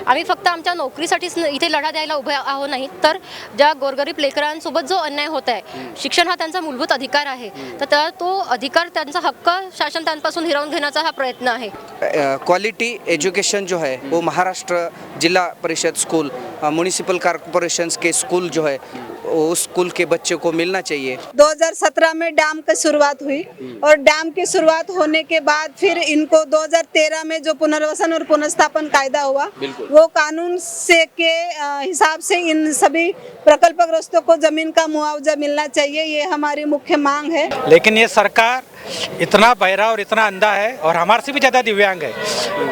आम्ही फक्त आमच्या नोकरीसाठीच इथे लढा द्यायला उभे आहो नाही, तर ज्या गोरगरीब लेकरांसोबत जो अन्याय होत आहे, शिक्षण हा त्यांचा मूलभूत अधिकार आहे, तर तो अधिकार त्यांचा हक्क शासन त्यांपासून हिरावून घेण्याचा हा प्रयत्न आहे। क्वालिटी एजुकेशन जो है वो महाराष्ट्र जिला परिषद स्कूल म्यूनिसिपल कॉरपोरेशंस के स्कूल जो है उस स्कूल के बच्चे को मिलना चाहिए। 2017 में डैम की शुरुआत हुई और डैम की शुरुआत होने के बाद फिर इनको 2013 में जो पुनर्वसन और पुनर्स्थापन कायदा हुआ, वो कानून से के हिसाब से इन सभी प्रकल्पग्रस्तों को जमीन का मुआवजा मिलना चाहिए, ये हमारी मुख्य मांग है। लेकिन ये सरकार इतना बहरा और इतना अंधा है और हमारे से भी ज़्यादा दिव्यांग है,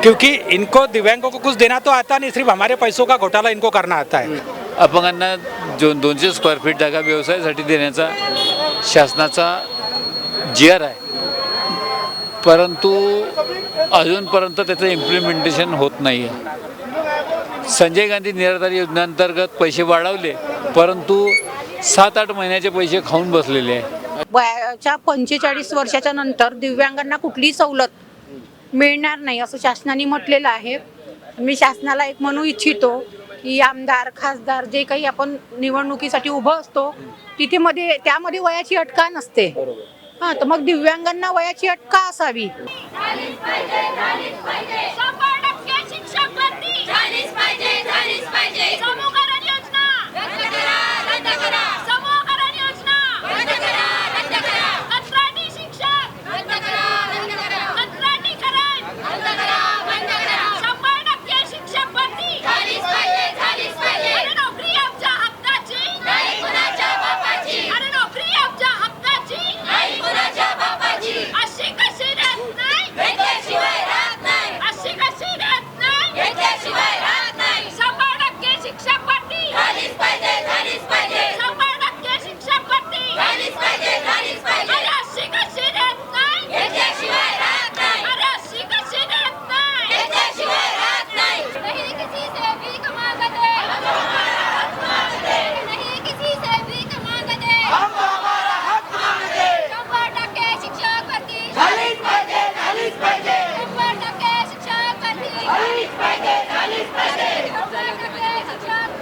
क्योंकि इनको दिव्यांगों को कुछ देना तो आता नहीं, सिर्फ हमारे पैसों का घोटाला इनको करना आता है। अपंगांना जो 200 स्क्वेअर फीट जागा व्यवसायासाठी देण्याचा शासनाचा GR आहे, परंतु अजूनपर्यंत त्याचं इम्प्लिमेंटेशन होत नाही आहे। संजय गांधी निराधार योजनेअंतर्गत पैसे वाढवले, परंतु 7-8 महिन्याचे पैसे खाऊन बसलेले आहे। वयाच्या 45 वर्षाच्या नंतर दिव्यांगांना कुठलीही सवलत मिळणार नाही असं शासनाने म्हटलेलं आहे। मी शासनाला एक म्हणू इच्छितो की आमदार खासदार जे काही आपण निवडणुकीसाठी उभं असतो तिथे त्यामध्ये वयाची अट का नसते? हां, तर मग दिव्यांगांना वयाची अट का असावी?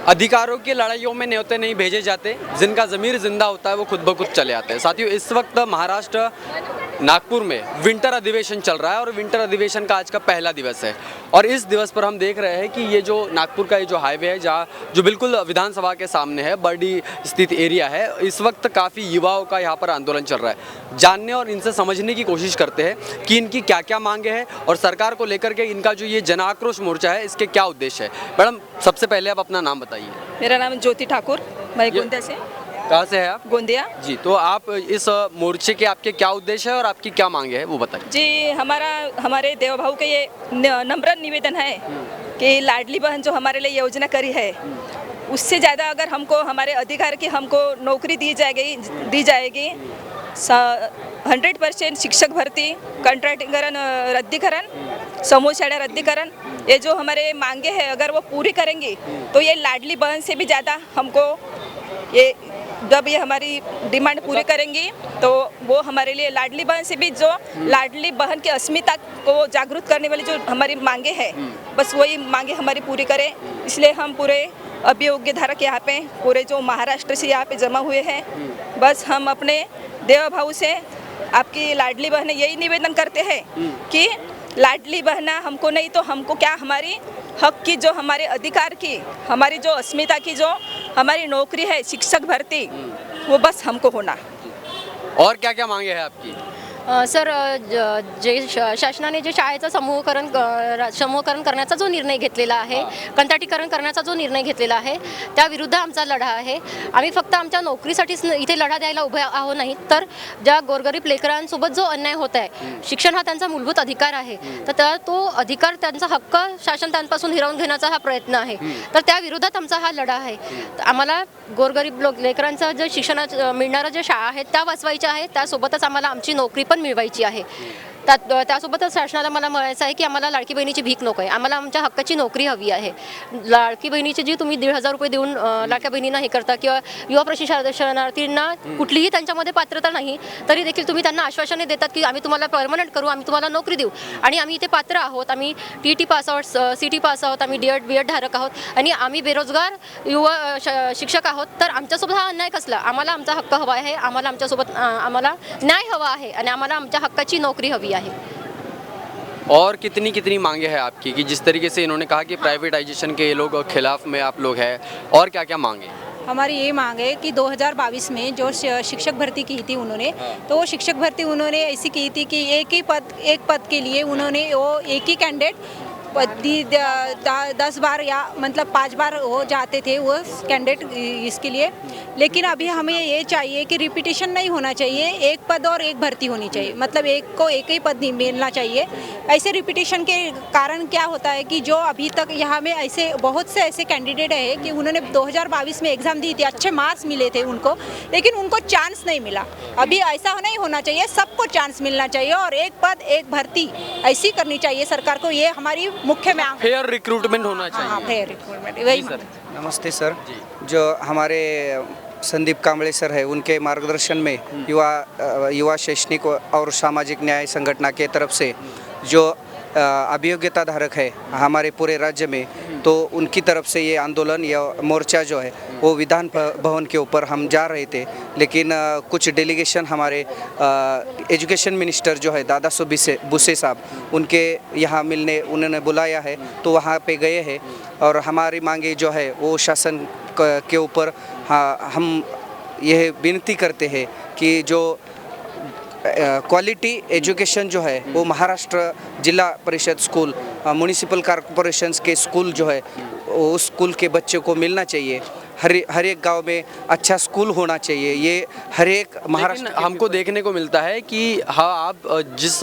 अधिकारों की लड़ाइयों में न्योते नहीं भेजे जाते, जिनका ज़मीर जिंदा होता है वो खुद ब खुद चले आते हैं। साथियों, इस वक्त महाराष्ट्र नागपुर में विंटर अधिवेशन चल रहा है और विंटर अधिवेशन का आज का पहला दिवस है और इस दिवस पर हम देख रहे हैं कि ये जो नागपुर का ये जो हाईवे है, जहाँ जो बिल्कुल विधानसभा के सामने है, बर्डी स्थित एरिया है, इस वक्त काफ़ी युवाओं का यहाँ पर आंदोलन चल रहा है। जानने और इनसे समझने की कोशिश करते हैं कि इनकी क्या क्या मांगे हैं और सरकार को लेकर के इनका जो ये जन आक्रोश मोर्चा है, इसके क्या उद्देश्य है। मैडम, सबसे पहले आप अपना नाम बताइए। मेरा नाम ज्योति ठाकुर, मैं गोंदिया से। कहाँ से है आप? गोंदिया जी। तो आप इस मोर्चे के आपके क्या उद्देश्य है और आपकी क्या मांगे है वो बताइए। जी, हमारे देव भाऊ के ये नम्र निवेदन है कि लाडली बहन जो हमारे लिए योजना करी है, उससे ज़्यादा अगर हमको हमारे अधिकार की हमको नौकरी दी जाएगी 100% शिक्षक भर्ती, कॉन्ट्रैक्टीकरण रद्दीकरण, समूह शाळा रद्दीकरण, ये जो हमारे मांगे हैं अगर वो पूरी करेंगी तो ये लाडली बहन से भी ज़्यादा हमको ये जब ये हमारी डिमांड पूरी करेंगी तो वो हमारे लिए लाडली बहन से भी जो लाडली बहन की अस्मिता को जागरूक करने वाली जो हमारी मांगे हैं, बस वही मांगे हमारी पूरी करें। इसलिए हम पूरे अभियोग्य धारक यहाँ पे पूरे जो महाराष्ट्र से यहाँ पे जमा हुए हैं, बस हम अपने देव भाऊ से आपकी लाडली बहन यही निवेदन करते हैं कि लाडली बहना हमको नहीं तो हमको क्या, हमारी हक की जो हमारे अधिकार की, हमारी जो अस्मिता की जो हमारी नौकरी है शिक्षक भर्ती, वो बस हमको होना। और क्या क्या मांगे हैं आपकी? सर, जे शासनाने जे शाळेचं समूहकरण करण्याचा जो निर्णय घेतलेला आहे, कंत्राटीकरण करण्याचा जो निर्णय घेतलेला आहे, त्याविरुद्ध आमचा लढा आहे। आम्ही फक्त आमच्या नोकरीसाठीच इथे लढा द्यायला उभे आहो नाही, तर ज्या गोरगरीब लेकरांसोबत जो अन्याय होत आहे, शिक्षण हा त्यांचा मूलभूत अधिकार आहे, तर तो अधिकार त्यांचा हक्क शासन त्यांपासून हिरावून घेण्याचा हा प्रयत्न आहे, तर त्या विरोधात आमचा हा लढा आहे। आम्हाला गोरगरीब लेकरांचं जे शिक्षणात मिळणाऱ्या ज्या शाळा आहेत त्या वाचवायच्या आहेत, त्यासोबतच आम्हाला आमची नोकरी पण मिळवायची आहे। त्यासोबतच शासनाला मला म्हणायचं आहे की आम्हाला लाडकी बहिणीची भीक नको आहे, आम्हाला आमच्या हक्काची नोकरी हवी आहे. लाडकी बहिणीची जी तुम्ही 1,500 रुपये देऊन लाडक्या बहिणींना हे करता किंवा युवा प्रशिक्षणार्थींना कुठलीही त्यांच्यामध्ये पात्रता नाही तरी देखील तुम्ही त्यांना आश्वासने देतात की आम्ही तुम्हाला परमनंट करू, आम्ही तुम्हाला नोकरी देऊ आणि आम्ही इथे पात्र आहोत, आम्ही TET पास आहोत, CT पास आहोत, आम्ही B.Ed धारक आहोत आणि आम्ही बेरोजगार युवा शिक्षक आहोत. तर आमच्यासोबत हा अन्याय कसला? आम्हाला आमचा हक्क हवा आहे, आम्हाला आमच्यासोबत आम्हाला न्याय हवा आहे आणि आम्हाला आमच्या हक्काची नोकरी हवी आहे. और कितनी कितनी मांगे हैं आपकी कि जिस तरीके से इन्होंने कहा कि प्राइवेटाइजेशन के ये लोग खिलाफ में आप लोग हैं, और क्या क्या मांगे? हमारी ये मांग है कि 2022 में जो शिक्षक भर्ती की थी उन्होंने, तो वो शिक्षक भर्ती उन्होंने ऐसी की थी कि एक पद के लिए उन्होंने वो एक ही कैंडिडेट 10 बार या मतलब 5 बार हो जाते थे वो कैंडिडेट इसके लिए. लेकिन अभी हमें ये चाहिए कि रिपीटेशन नहीं होना चाहिए, एक पद और एक भर्ती होनी चाहिए, मतलब एक को एक ही पद नहीं मिलना चाहिए. ऐसे रिपीटेशन के कारण क्या होता है कि जो अभी तक यहाँ में ऐसे बहुत से ऐसे कैंडिडेट है कि उन्होंने 2022 में एग्ज़ाम दी थी, अच्छे मार्क्स मिले थे उनको, लेकिन उनको चांस नहीं मिला. अभी ऐसा नहीं होना चाहिए, सबको चांस मिलना चाहिए और एक पद एक भर्ती ऐसी करनी चाहिए सरकार को. ये हमारी मुख्य मांग. फेयर रिक्रूटमेंट होना चाहिए. हाँ, फेयर रिक्रूटमेंट वही. सर नमस्ते सर. जो हमारे संदीप कांबळे सर है उनके मार्गदर्शन में युवा शैक्षणिक और सामाजिक न्याय संगठन के तरफ से जो अभियोग्यता धारक है हमारे पूरे राज्य में, तो उनकी तरफ से ये आंदोलन या मोर्चा जो है वो विधान भवन के ऊपर हम जा रहे थे. लेकिन कुछ डेलीगेशन हमारे एजुकेशन मिनिस्टर जो है दादा बुसे साहब उनके यहाँ मिलने उन्होंने बुलाया है, तो वहाँ पे गए हैं और हमारी मांगे जो है वो शासन के ऊपर हम यह विनती करते हैं कि जो क्वालिटी एजुकेशन जो है वो महाराष्ट्र जिला परिषद स्कूल म्यूनिसिपल कॉरपोरेशंस के स्कूल जो है उस स्कूल के बच्चों को मिलना चाहिए. हर एक गांव में अच्छा स्कूल होना चाहिए. ये हर एक महाराष्ट्र हमको देखने को मिलता है कि हाँ, आप जिस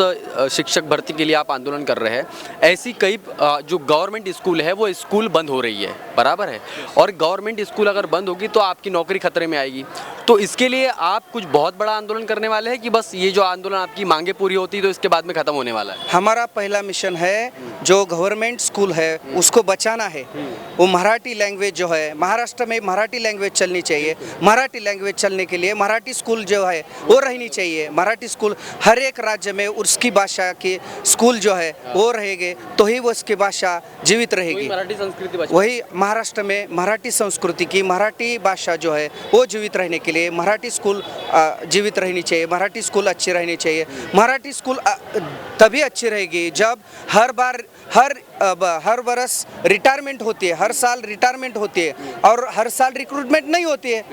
शिक्षक भर्ती के लिए आप आंदोलन कर रहे हैं, ऐसी कई जो गवर्नमेंट स्कूल है वो स्कूल बंद हो रही है, बराबर है. और गवर्नमेंट स्कूल अगर बंद होगी तो आपकी नौकरी खतरे में आएगी. तो इसके लिए आप कुछ बहुत बड़ा आंदोलन करने वाले हैं कि बस ये जो आंदोलन आपकी मांगे पूरी होती तो इसके बाद में ख़त्म होने वाला है? हमारा पहला मिशन है जो गवर्नमेंट स्कूल है उसको बचाना है. वो मराठी लैंग्वेज जो है महाराष्ट्र में मराठी लैंग्वेज चलनी चाहिए. मराठी लैंग्वेज चलने के लिए मराठी स्कूल जो है वो रहनी चाहिए. मराठी स्कूल हर एक राज्य में उसकी भाषा की स्कूल जो है वो रहेंगे तो ही वो उसकी भाषा जीवित रहेगी. मराठी संस्कृति वही महाराष्ट्र में मराठी संस्कृति की मराठी भाषा जो है वो जीवित रहने के लिए मराठी स्कूल जीवित रहनी चाहिए. मराठी स्कूल अच्छी रहनी चाहिए. मराठी स्कूल तभी अच्छी रहेगी जब हर बरस रिटायरमेंट होती है, हर साल रिटायरमेंट होती है और हर साल रिक्रूटमेंट नहीं होती है.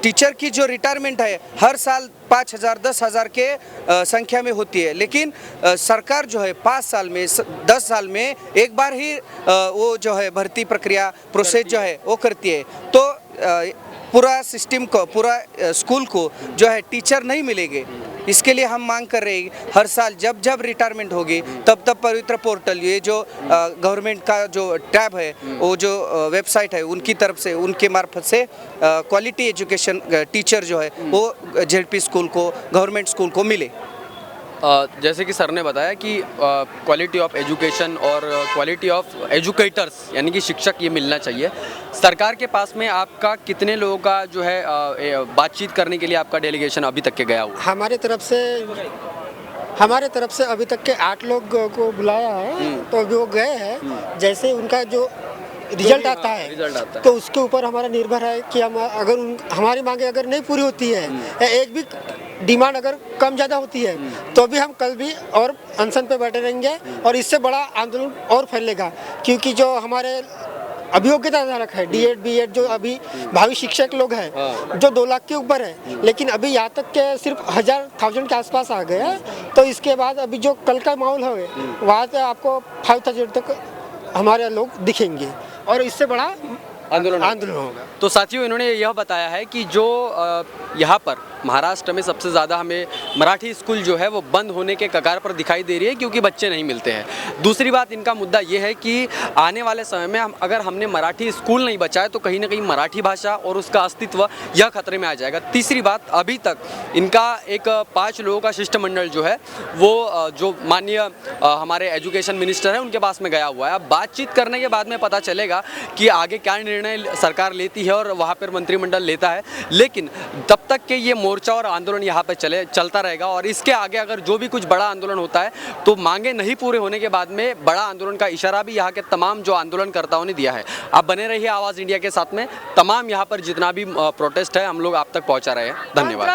टीचर की जो रिटायरमेंट है हर साल 5,000 10,000 के संख्या में होती है. लेकिन सरकार जो है 5 साल में 10 साल में एक बार ही वो जो है भर्ती प्रक्रिया प्रोसेस जो है वो करती है. तो पूरा सिस्टम को पूरा स्कूल को जो है टीचर नहीं मिलेंगे. इसके लिए हम मांग कर रहे हैं हर साल जब जब रिटायरमेंट होगी तब पवित्र पोर्टल ये जो गवर्नमेंट का जो टैब है वो जो वेबसाइट है उनकी तरफ से उनके मार्फत से क्वालिटी एजुकेशन टीचर जो है वो ZP स्कूल को गवर्नमेंट स्कूल को मिले. जैसे कि सर ने बताया कि क्वालिटी ऑफ एजुकेशन और क्वालिटी ऑफ एजुकेटर्स यानी कि शिक्षक ये मिलना चाहिए. सरकार के पास में आपका कितने लोगों का जो है बातचीत करने के लिए आपका डेलीगेशन अभी तक के गया हुआ? हमारे तरफ से अभी तक के 8 लोग को बुलाया है. तो अभी वो गए हैं. जैसे उनका जो रिजल्ट आता है तो उसके ऊपर हमारा निर्भर है कि हम अगर हमारी मांगे अगर नहीं पूरी होती है या एक भी डिमांड अगर कम ज़्यादा होती है तो भी हम कल भी और अनशन पे बैठे रहेंगे और इससे बड़ा आंदोलन और फैलेगा. क्योंकि जो हमारे अभियोग्यता धारक है D.Ed B.Ed जो अभी भावी शिक्षक लोग हैं जो 2 लाख के ऊपर है, लेकिन अभी यहाँ तक के सिर्फ 1000 के आसपास आ गए हैं. तो इसके बाद अभी जो कल का माहौल है वहाँ से आपको 5000 तक हमारे लोग दिखेंगे और इससे बड़ा आंदोलन होगा. तो साथियों इन्होंने यह बताया है कि जो यहाँ पर महाराष्ट्र में सबसे ज़्यादा हमें मराठी स्कूल जो है वो बंद होने के कगार पर दिखाई दे रही है क्योंकि बच्चे नहीं मिलते हैं। दूसरी बात इनका मुद्दा ये है कि आने वाले समय में अगर हमने मराठी स्कूल नहीं बचाए तो कहीं ना कहीं मराठी भाषा और उसका अस्तित्व यह खतरे में आ जाएगा। तीसरी बात, अभी तक इनका एक 5 लोगों का शिष्टमंडल जो है वो जो माननीय हमारे एजुकेशन मिनिस्टर हैं उनके पास में गया हुआ है। अब बातचीत करने के बाद में पता चलेगा कि आगे क्या निर्णय सरकार लेती है और वहाँ पर मंत्रिमंडल लेता है, लेकिन तब तक के ये मोर्चा और आंदोलन यहाँ पे चलता रहेगा। और इसके आगे अगर जो भी कुछ बड़ा आंदोलन होता है तो मांगे नहीं पूरे होने के बाद में बड़ा आंदोलन का इशारा भी यहाँ के तमाम जो आंदोलनकर्ताओं ने दिया है। आप बने रहिए आवाज़ इंडिया के साथ में, तमाम यहाँ पर जितना भी प्रोटेस्ट है हम लोग आप तक पहुँचा रहे हैं। धन्यवाद।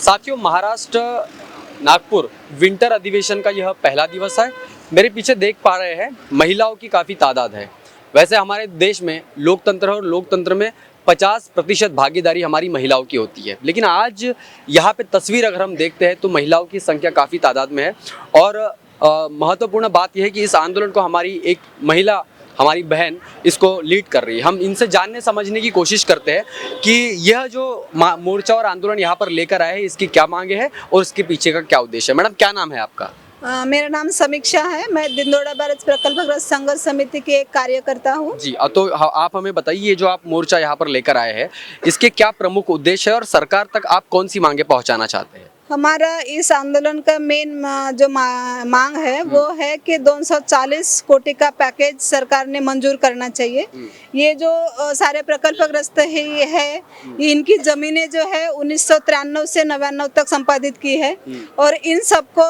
साथियों, महाराष्ट्र नागपुर विंटर अधिवेशन का यह पहला दिवस है। मेरे पीछे देख पा रहे हैं महिलाओं की काफ़ी तादाद है। वैसे हमारे देश में लोकतंत्र है और लोकतंत्र में 50% भागीदारी हमारी महिलाओं की होती है, लेकिन आज यहाँ पे तस्वीर अगर हम देखते हैं तो महिलाओं की संख्या काफ़ी तादाद में है। और महत्वपूर्ण बात यह है कि इस आंदोलन को हमारी एक महिला, हमारी बहन इसको लीड कर रही है। हम इनसे जानने समझने की कोशिश करते हैं कि यह जो मोर्चा और आंदोलन यहाँ पर लेकर आए हैं इसकी क्या मांगे हैं और इसके पीछे का क्या उद्देश्य है। मैडम, क्या नाम है आपका? मेरा नाम समीक्षा है। मैं दिंदोड़ा बैराज प्रकल्पग्रस्त संघर्ष समिति की एक कार्यकर्ता हूँ जी। तो आप हमें बताइए, ये जो आप मोर्चा यहाँ पर लेकर आए हैं इसके क्या प्रमुख उद्देश्य है और सरकार तक आप कौन सी मांगे पहुँचाना चाहते हैं? हमारा इस आंदोलन का मेन जो मांग है वो है कि 240 कोटि का पैकेज सरकार ने मंजूर करना चाहिए। ये जो सारे प्रकल्पग्रस्त है इनकी जमीनें जो है 1993 से 99 तक संपादित की है और इन सबको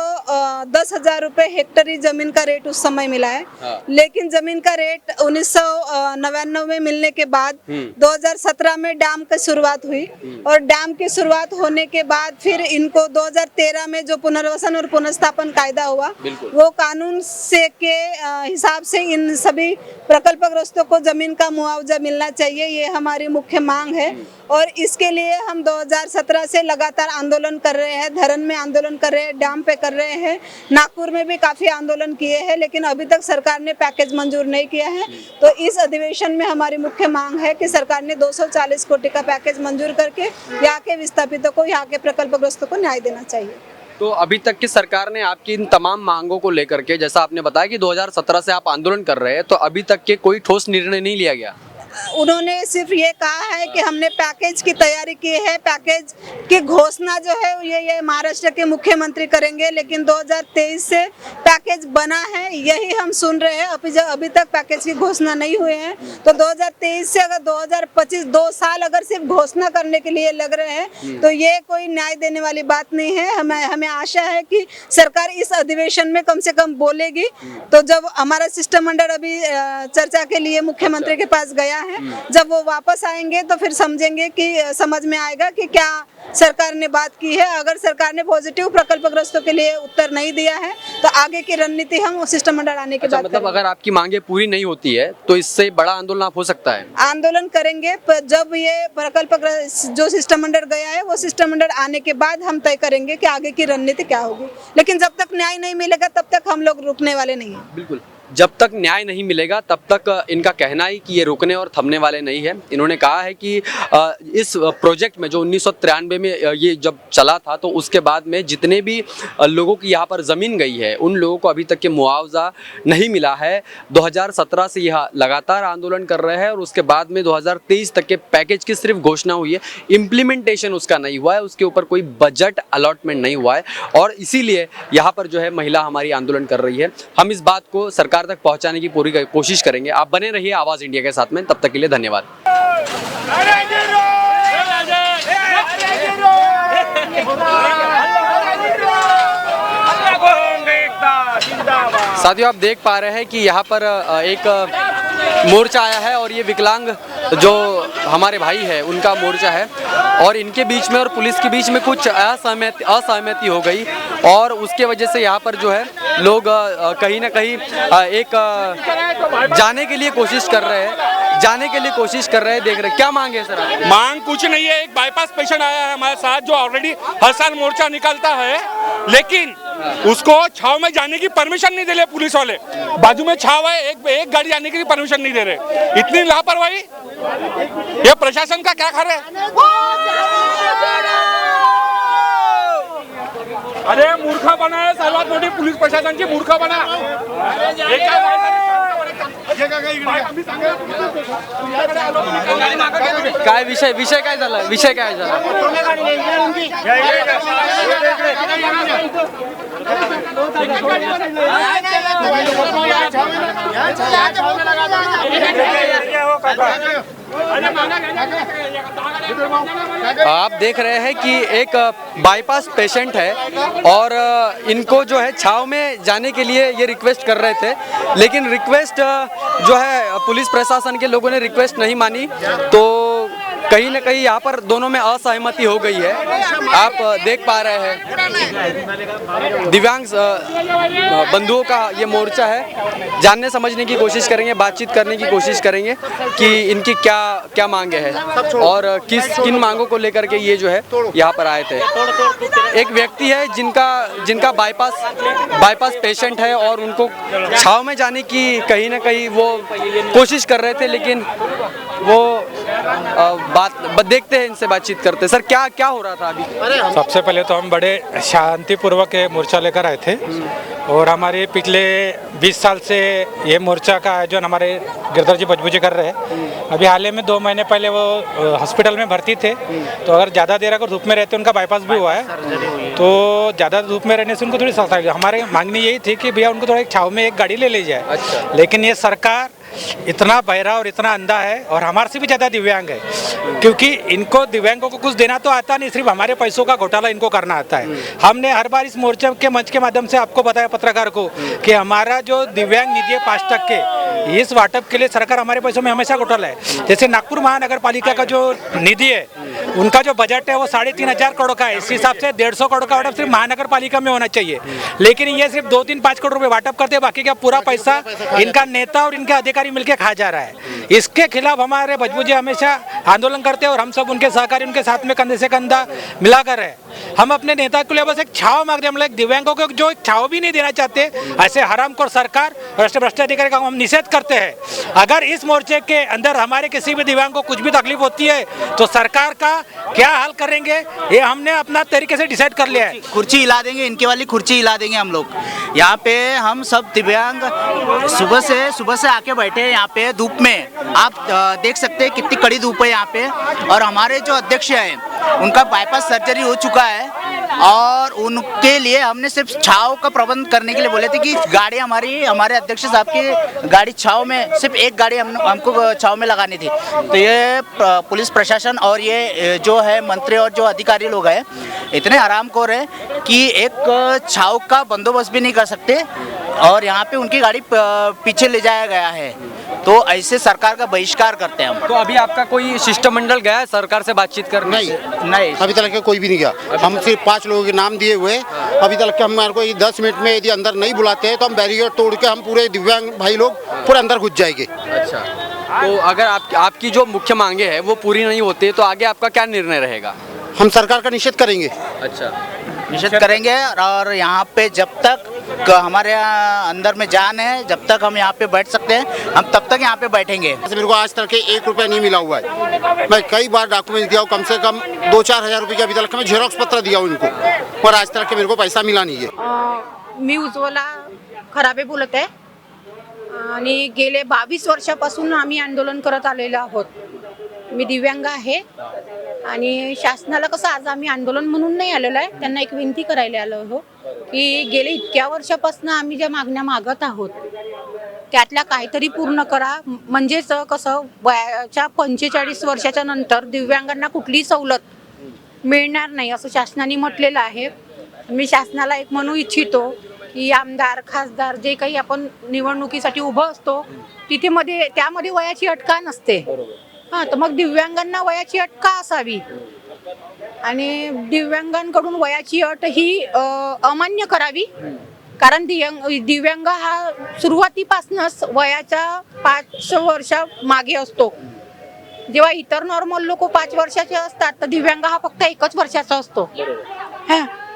10,000 रुपये हेक्टरी जमीन का रेट उस समय मिला है। लेकिन जमीन का रेट 1999 में मिलने के बाद 2017 में डैम की शुरुआत हुई और डैम की शुरुआत होने के बाद फिर इनको 2013 में जो पुनर्वसन और पुनर्स्थापन कायदा हुआ वो कानून से के हिसाब से इन सभी प्रकल्पग्रस्तों को जमीन का मुआवजा मिलना चाहिए। ये हमारी मुख्य मांग है और इसके लिए हम 2017 से लगातार आंदोलन कर रहे हैं। धरन में आंदोलन कर रहे हैं, डैम पे कर रहे हैं, नागपुर में भी काफ़ी आंदोलन किए हैं, लेकिन अभी तक सरकार ने पैकेज मंजूर नहीं किया है। तो इस अधिवेशन में हमारी मुख्य मांग है कि सरकार ने 240 कोटि का पैकेज मंजूर करके यहाँ के विस्थापितों को, यहाँ के प्रकल्पग्रस्तों को न्याय देना चाहिए। तो अभी तक की सरकार ने आपकी इन तमाम मांगों को लेकर के, जैसा आपने बताया कि 2017 से आप आंदोलन कर रहे हैं, तो अभी तक के कोई ठोस निर्णय नहीं लिया गया? उन्होंने सिर्फ ये कहा है कि हमने पैकेज की तैयारी की है, पैकेज की घोषणा जो है ये महाराष्ट्र के मुख्यमंत्री करेंगे, लेकिन 2023 से पैकेज बना है यही हम सुन रहे हैं। अभी तक पैकेज की घोषणा नहीं हुए हैं। तो 2023 से अगर 2025 2 साल अगर सिर्फ घोषणा करने के लिए लग रहे हैं तो ये कोई न्याय देने वाली बात नहीं है। हमें आशा है कि सरकार इस अधिवेशन में कम से कम बोलेगी। तो जब हमारा शिष्टमंडल अभी चर्चा के लिए मुख्यमंत्री के पास गया है, जब वो वापस आएंगे तो फिर समझेंगे कि समझ में आएगा कि क्या सरकार ने बात की है। अगर सरकार ने पॉजिटिव प्रकल्पग्रस्तों के लिए उत्तर नहीं दिया है तो आगे की रणनीति हम शिष्टमंडल आने के बाद मतलब अगर आपकी मांगे पूरी नहीं होती है तो इससे बड़ा आंदोलन आप हो सकता है? आंदोलन करेंगे पर जब ये प्रकल्पग्रस्त जो शिष्टमंडल गया है वो शिष्टमंडल आने के बाद हम तय करेंगे कि आगे की रणनीति क्या होगी। लेकिन जब तक न्याय नहीं मिलेगा तब तक हम लोग रुकने वाले नहीं हैं। बिल्कुल, जब तक न्याय नहीं मिलेगा तब तक इनका कहना है कि ये रुकने और थमने वाले नहीं है। इन्होंने कहा है कि इस प्रोजेक्ट में जो 1993 में ये जब चला था तो उसके बाद में जितने भी लोगों की यहाँ पर ज़मीन गई है उन लोगों को अभी तक के मुआवजा नहीं मिला है। 2017 से यह लगातार आंदोलन कर रहे हैं और उसके बाद में 2023 तक के पैकेज की सिर्फ घोषणा हुई है, इम्प्लीमेंटेशन उसका नहीं हुआ है, उसके ऊपर कोई बजट अलॉटमेंट नहीं हुआ है और इसीलिए यहाँ पर जो है महिला हमारी आंदोलन कर रही है। हम इस बात को सरकार तक पहुंचाने की पूरी कोशिश करेंगे। आप बने रहिए आवाज़ इंडिया के साथ में, तब तक के लिए धन्यवाद। साथियों, आप देख पा रहे हैं कि यहाँ पर एक मोर्चा आया है और ये विकलांग जो हमारे भाई है उनका मोर्चा है और इनके बीच में और पुलिस के बीच में कुछ असहमति हो गई और उसके वजह से यहाँ पर जो है लोग कहीं ना कहीं जाने के लिए कोशिश कर रहे हैं, देख रहे हैं। क्या मांग है सर आपकी? मांग कुछ नहीं है, एक बाईपास पेशेंट आया है हमारे साथ जो ऑलरेडी हर साल मोर्चा निकालता है, लेकिन उसको छाव में जाने की परमिशन नहीं दे रहे पुलिस वाले। बाजू में छाव है, एक गाड़ी जाने की परमिशन नहीं दे रहे। इतनी लापरवाही, ये प्रशासन का क्या खैर है? अरे मूर्खा बना है, सर्वात मोठी पोलीस प्रशासनाची मूर्खा बना। काय विषय काय झाला? आप देख रहे हैं कि एक बाईपास पेशेंट है और इनको जो है छाव में जाने के लिए ये रिक्वेस्ट कर रहे थे, लेकिन रिक्वेस्ट जो है पुलिस प्रशासन के लोगों ने रिक्वेस्ट नहीं मानी, तो कहीं ना कहीं यहाँ पर दोनों में असहमति हो गई है। आप देख पा रहे हैं दिव्यांग बंधुओं का ये मोर्चा है। जानने समझने की कोशिश करेंगे, बातचीत करने की कोशिश करेंगे कि इनकी क्या मांगे हैं और किन मांगों को लेकर के ये जो है यहाँ पर आए थे। एक व्यक्ति है जिनका बाईपास पेशेंट है और उनको छाव में जाने की कहीं ना कहीं वो कोशिश कर रहे थे, लेकिन वो देखते हैं, इनसे बातचीत करते हैं। सर, क्या हो रहा था अभी? सबसे पहले तो हम बड़े शांतिपूर्वक मोर्चा लेकर आए थे और हमारे पिछले 20 साल से ये मोर्चा का आयोजन हमारे गिरधर जी बजबू जी कर रहे हैं। अभी हाल ही में 2 महीने पहले वो हॉस्पिटल में भर्ती थे, तो अगर ज़्यादा देर अगर धूप में रहते उनका बाईपास भी हुआ है, तो ज़्यादा धूप में रहने से उनको थोड़ी सख्त। हमारे मांगनी यही थी कि भैया उनको थोड़ा एक छाव में एक गाड़ी ले ली जाए। लेकिन ये सरकार इतना बहरा और इतना अंधा है और हमारे से भी ज़्यादा दिव्यांग है, क्योंकि इनको दिव्यांगों को कुछ देना तो आता नहीं, सिर्फ हमारे पैसों का घोटाला इनको करना आता है। हमने हर बार इस मोर्चे के मंच के माध्यम से आपको बताया, पत्रकार को, कि हमारा जो दिव्यांग निधि है 5%, इस वाटप के लिए सरकार हमारे पैसों में हमेशा घोटाला है। जैसे नागपुर महानगर पालिका का जो निधि है, उनका जो बजट है वो 3,500 करोड़ का है। इस हिसाब से 150 करोड़ का वाटप सिर्फ महानगर पालिका में होना चाहिए, लेकिन ये सिर्फ 2-3-5 करोड़ रुपए वाटप करते हैं, बाकी का पूरा पैसा इनका नेता और इनके अधिकारी मिलकर खा जा रहा है। इसके खिलाफ हमारे बजबू जी हमेशा आंदोलन करते हैं और हम सब उनके सहकारी उनके साथ में कंधे से कंधा मिलाकर है। हम अपने नेता के लिए बस एक छाव मांगते हैं, हम लोग दिव्यांगों को जो एक छाव भी नहीं देना चाहते। ऐसे हरामखोर सरकार भ्रष्टाधिकारी का हम निषेध करते हैं। अगर इस मोर्चे के अंदर हमारे किसी भी दिव्यांग को कुछ भी तकलीफ होती है तो सरकार का क्या हाल करेंगे, ये हमने अपना तरीके से डिसाइड कर लिया है। कुर्सी हिला देंगे, इनके वाली कुर्सी हिला देंगे हम लोग। यहाँ पे हम सब दिव्यांग सुबह से आके बैठे हैं यहाँ पे धूप में। आप देख सकते हैं कितनी कड़ी धूप है यहाँ पे। और हमारे जो अध्यक्ष हैं उनका बाईपास सर्जरी हो चुका है और उनके लिए हमने सिर्फ छाव का प्रबंध करने के लिए बोले थे कि गाड़ी हमारे अध्यक्ष साहब की गाड़ी छाव में, सिर्फ एक गाड़ी हमको छाव में लगानी थी। तो ये पुलिस प्रशासन और ये जो है मंत्री और जो अधिकारी लोग हैं इतने हरामखोर है कि एक छाव का बंदोबस्त भी नहीं कर सकते और यहाँ पे उनकी गाड़ी पीछे ले जाया गया है। तो ऐसे सरकार का बहिष्कार करते हैं हम। तो अभी आपका कोई शिष्टमंडल गया है सरकार से बातचीत करने? नहीं, अभी तक कोई भी नहीं गया। हम सिर्फ 5 लोगों के नाम दिए हुए। अभी तक के हमारे को 10 मिनट में यदि अंदर नहीं बुलाते हैं तो हम बैरिकेड तोड़ के हम पूरे दिव्यांग भाई लोग पूरे अंदर घुस जाएंगे। अच्छा, तो अगर आपकी जो मुख्य मांगे हैं वो पूरी नहीं होती तो आगे आपका क्या निर्णय रहेगा? हम सरकार का निषेध करेंगे। अच्छा, निषेध करेंगे और यहाँ पे जब तक हमारे अंदर में जान है, जब तक हम यहाँ पे बैठ सकते हैं हम तब तक यहाँ पे बैठेंगे। मेरे को आज तक के 1 रुपया नहीं मिला हुआ है। मैं कई बार डॉक्यूमेंट दिया हूँ, कम से कम 2-4 हज़ार रुपये के अभी तक मैं झेरॉक्स पत्र दिया हूँ इनको, पर आज तक के मेरे को पैसा मिला नहीं है। मी उज्ज्वला खराबे बोलत आहे आणि गेले 22 वर्षापासून आम्ही आंदोलन करत आलेलो आहोत। मी दिव्यांग आहे आणि शासनाला कसं आज आम्ही आंदोलन म्हणून नाही आलेलो आहे, त्यांना एक विनंती करायला आलो आहोत की गेले इतक्या वर्षापासून आम्ही ज्या मागण्या मागत आहोत त्यातल्या काहीतरी पूर्ण करा. म्हणजेच कसं वयाच्या 45 वर्षाच्या नंतर दिव्यांगांना कुठलीही सवलत मिळणार नाही असं शासनाने म्हटलेलं आहे. मी शासनाला एक म्हणू इच्छितो की आमदार खासदार जे काही आपण निवडणुकीसाठी उभं असतो तिथे त्यामध्ये वयाची अट का नसते. हां, तर मग दिव्यांगांना वयाची अट का असावी आणि दिव्यांगांकडून वयाची अट ही अमान्य करावी. कारण दिव्यांग हा सुरुवातीपासूनच वयाच्या 5 वर्ष मागे असतो. जेव्हा इतर नॉर्मल लोक 5 वर्षाचे असतात तर दिव्यांग हा फक्त 1 वर्षाचा असतो.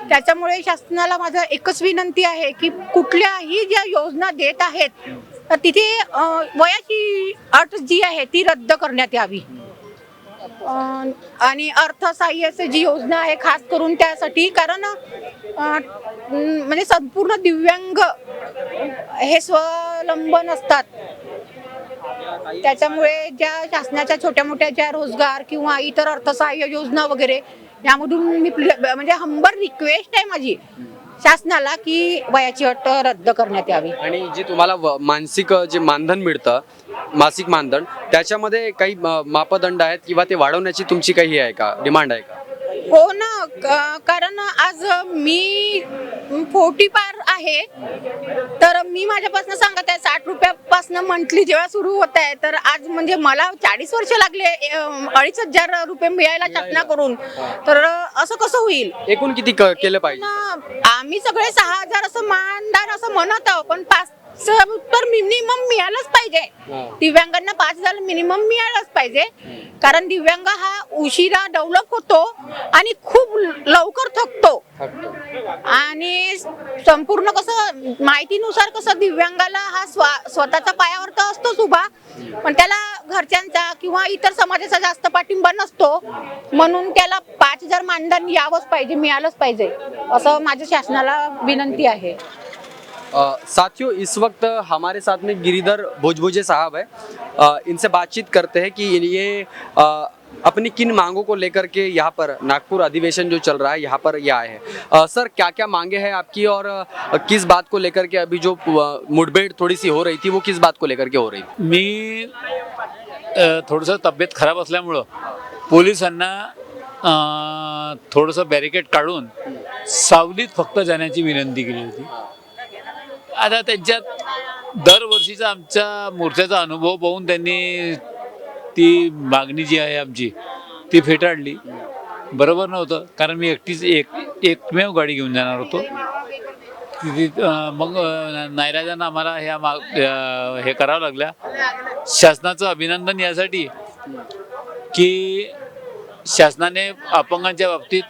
त्याच्यामुळे शासनाला माझं एकच विनंती आहे की कुठल्याही ज्या योजना देत आहेत तर तिथे वयाची अट जी आहे ती रद्द करण्यात यावी. आणि अर्थसहाय्याची जी योजना आहे खास करून त्यासाठी, कारण म्हणजे संपूर्ण दिव्यांग हे स्वावलंबन असतात. त्याच्यामुळे ज्या शासनाच्या छोट्या मोठ्या ज्या रोजगार किंवा इतर अर्थसहाय्य योजना वगैरे यामधून मी म्हणजे हंबर रिक्वेस्ट आहे माझी शासनाला की वयाची अट रद्द करण्यात यावी. आणि जे तुम्हाला मानसिक जे मानधन मिळतं, मासिक मानधन, त्याच्यामध्ये काही मापदंड आहेत किंवा ते वाढवण्याची तुमची काही आहे का, डिमांड आहे का? हो ना, कारण आज मी 40 पार आहे तर मी माझ्यापासून सांगत आहे 60 रुपयापासून मंथली जेव्हा सुरू होत आहे तर आज म्हणजे मला 40 वर्ष लागले 2,500 रुपये मिळायला शासनाकडून. तर असं कसं होईल? एकूण किती केलं पाहिजे? आम्ही सगळे 6,000 असं मानधन असं म्हणत आहोत पण 5 तर मिनिमम मिळालंच पाहिजे. दिव्यांगांना 5,000 मिनिमम मिळालंच पाहिजे. कारण दिव्यांग हा उशिरा डेव्हलप होतो आणि खूप लवकर थकतो. आणि संपूर्ण कसं माहितीनुसार कसं दिव्यांगाला हा स्वतःच्या पायावर तर असतोच उभा, पण त्याला घरच्यांचा किंवा इतर समाजाचा जास्त पाठिंबा नसतो. म्हणून त्याला 5,000 मानधन यावंच पाहिजे, मिळालंच पाहिजे असं माझ्या शासनाला विनंती आहे. साथियों, इस वक्त हमारे साथ में गिरिधर भोजभुजे साहब है. इनसे बातचीत करते हैं कि ये अपनी किन मांगों को लेकर के यहाँ पर नागपुर अधिवेशन जो चल रहा है यहाँ पर ये आए हैं. सर, क्या क्या मांगे हैं आपकी और किस बात को लेकर के अभी जो मुठभेड़ थोड़ी सी हो रही थी वो किस बात को लेकर के हो रही थी? मी थोडंसं तब्येत खराब असल्यामुळं पोलिसांना थोडंसं बॅरिकेड काढून सावलीत फक्त जाण्याची विनंती केली होती. आता त्यांच्यात दरवर्षीचा आमच्या मोर्चाचा अनुभव पाहून त्यांनी ती मागणी जी आहे आमची ती फेटाळली. बरोबर नव्हतं, कारण मी एकमेव गाडी घेऊन जाणार होतो. मग नाईलाजानं आम्हाला हे करावं लागलं. शासनाचं अभिनंदन यासाठी की शासनाने अपंगांच्या बाबतीत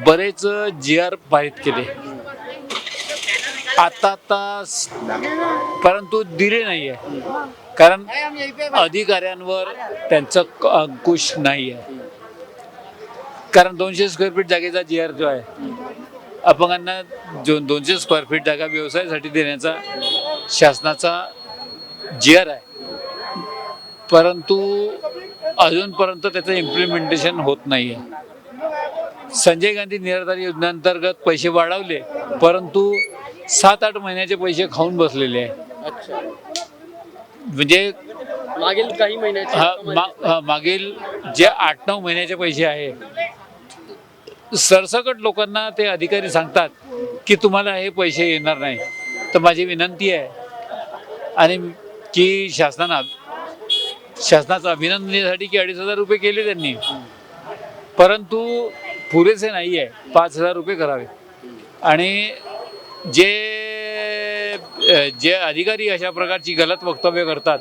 बरेच GR पारित केले आता परंतु दिले नाही आहे, कारण अधिकाऱ्यांवर त्यांचं अंकुश नाही आहे. कारण 200 स्क्वेअर फीट जागेचा GR जो आहे अपंगांना 200 स्क्वेअर फीट जागा व्यवसायासाठी देण्याचा शासनाचा GR आहे, परंतु अजूनपर्यंत त्याचं इम्प्लिमेंटेशन होत नाही आहे. संजय गांधी निराधार योजनेअंतर्गत पैसे वाढवले, परंतु 7-8 महिन्याचे पैसे खाऊन बसलेले आहे. म्हणजे मागील काही महिन्याचे मागील जे 8-9 महिन्याचे पैसे आहे, सरसकट लोकांना ते अधिकारी सांगतात की तुम्हाला हे पैसे येणार नाही. तर माझी विनंती आहे आणि की शासनाचं अभिनंदनासाठी की 2,500 रुपये केले त्यांनी, परंतु पुरेसे नाही आहे. 5,000 रुपये करावे. आणि जे अधिकारी अशा प्रकारची गलत वक्तव्य करतात,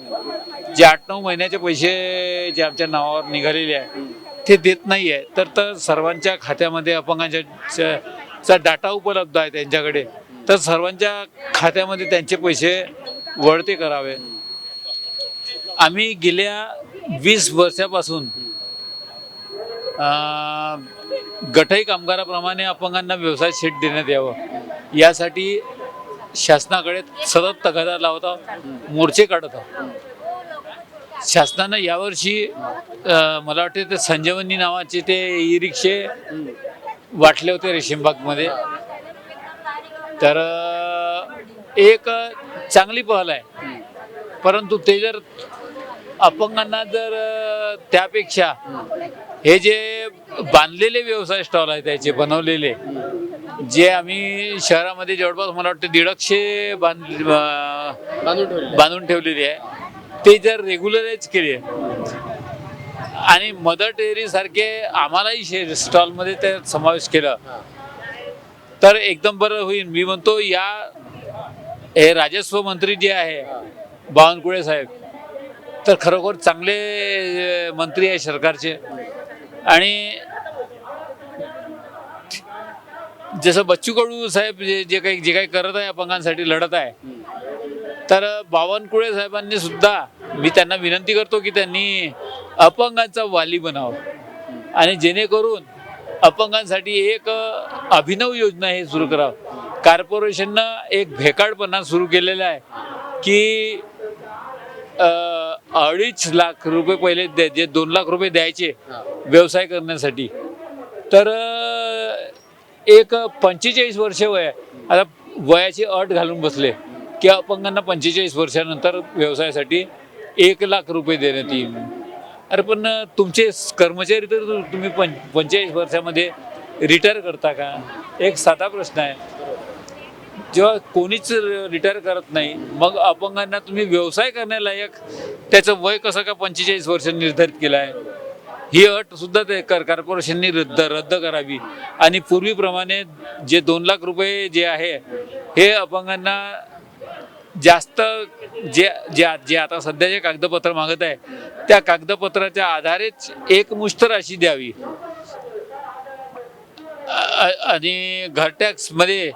जे 8-9 महिन्याचे पैसे जे आमच्या नावावर निघालेले आहे ते देत नाही आहे, तर सर्वांच्या खात्यामध्ये अपंगांच्या डाटा उपलब्ध आहे त्यांच्याकडे, तर सर्वांच्या खात्यामध्ये त्यांचे पैसे वळते करावे. आम्ही गेल्या 20 वर्षापासून गठई कामगाराप्रमाणे अपंगांना व्यवसाय शेत देण्यात यावं यासाठी शासनाकडे सतत तक्रार लावत आहोत, मोर्चे काढत आहोत. शासनानं यावर्षी मला वाटते ते संजीवनी नावाचे ते ई-रिक्षे वाटले होते रेशीमबागमध्ये. तर एक चांगली पहल आहे परंतु ते जर अपंगांना जर त्यापेक्षा हे जे बांधलेले व्यवसाय स्टॉल आहेत त्याचे बनवलेले, जे आम्ही शहरामध्ये जवळपास मला वाटतं 150 बांधून ठेवलेली आहे, ते जर रेग्युलराइज केले आणि मदर टेरी सारखे आम्हालाही स्टॉलमध्ये ते समावेश केला तर एकदम बरं होईल. मी म्हणतो हे राजस्व मंत्री जे आहे बावनकुळे साहेब, तर खरोखर चांगले मंत्री आहे सरकारचे. आणि जसं बच्चू कडू साहेब जे काही करत आहे अपंगांसाठी लढत आहे, तर बावनकुळे साहेबांनी सुद्धा मी त्यांना विनंती करतो की त्यांनी अपंगांचा वाली बनावं आणि जेणेकरून अपंगांसाठी एक अभिनव योजना हे सुरू करावं. कॉर्पोरेशननं एक भेकाडपणा सुरू केलेला आहे की 2.5 लाख रुपये पहिले जे 2 लाख रुपये द्यायचे व्यवसाय करण्यासाठी, तर एक 45 वर्ष वय आता वयाची अट घालून बसले की अपंगांना 45 वर्षानंतर व्यवसायासाठी 1 लाख रुपये देण्यात येईल. अरे पण तुमचे कर्मचारी तर तुम्ही 45 वर्षामध्ये रिटायर करता का? एक साधा प्रश्न आहे. जेव्हा कोणीच रिटायर करत नाही, मग अपंगांना तुम्ही व्यवसाय करण्यालायक त्याचं वय कसं का 45 वर्ष निर्धारित केलं आहे? ही अट सुद्धा ते कॉर्पोरेशननी रद्द करावी आणि पूर्वीप्रमाणे जे 2 लाख रुपये जे आहे हे अपंगांना जास्त जे आता सध्या जे कागदपत्र मागत आहे त्या कागदपत्राच्या आधारेच एकमुष्ट राशी द्यावी. आणि घरटॅक्समध्ये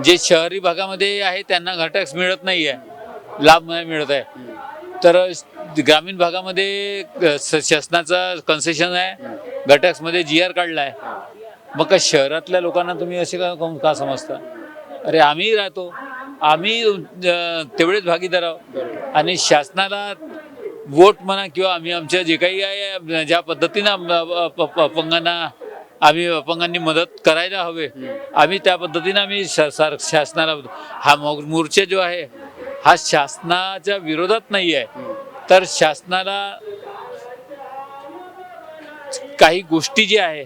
जे शहरी भागामध्ये आहे त्यांना घरटॅक्स मिळत नाही आहे, लाभ नाही मिळत आहे, तर ग्रामीण भागामध्ये शासनाचा कन्सेशन आहे, घरटॅक्समध्ये GR काढला आहे. मग का शहरातल्या लोकांना तुम्ही असे का समजता? अरे आम्ही राहतो, आम्ही तेवढेच भागीदार आहोत आणि शासनाला वोट म्हणा किंवा आम्ही आमच्या जे काही आहे ज्या पद्धतीनं अपंगांनी मदत करायला हवे, आम्ही त्या पद्धतीनं आम्ही शासनाला हा मोर्चा जो आहे हा शासनाच्या विरोधात नाही आहे, तर शासनाला काही गोष्टी ज्या आहे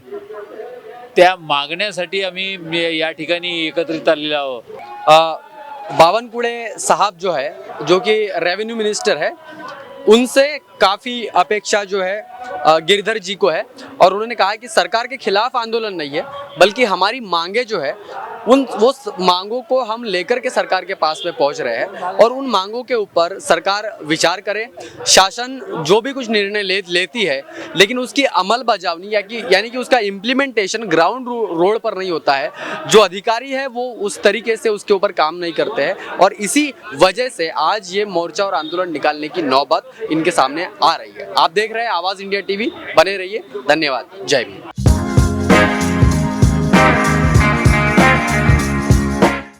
त्या मागण्यासाठी आम्ही या ठिकाणी एकत्रित आलेलो आहोत. बावनकुळे साहब जो है, जो कि रेवेन्यू मिनिस्टर है, उनसे काफ़ी अपेक्षा जो है गिरधर जी को है और उन्होंने कहा कि सरकार के खिलाफ आंदोलन नहीं है, बल्कि हमारी मांगे जो है वो मांगों को हम लेकर के सरकार के पास में पहुंच रहे हैं और उन मांगों के ऊपर सरकार विचार करे. शासन जो भी कुछ निर्णय लेती है, लेकिन उसकी अमल बजावनी यानी कि उसका इम्प्लीमेंटेशन ग्राउंड रोड पर नहीं होता है. जो अधिकारी है वो उस तरीके से उसके ऊपर काम नहीं करते हैं और इसी वजह से आज ये मोर्चा और आंदोलन निकालने की नौबत इनके सामने आ रही है. आप देख रहे हैं आवाज़ इंडिया TV, बने रहिए. धन्यवाद. जय भीम.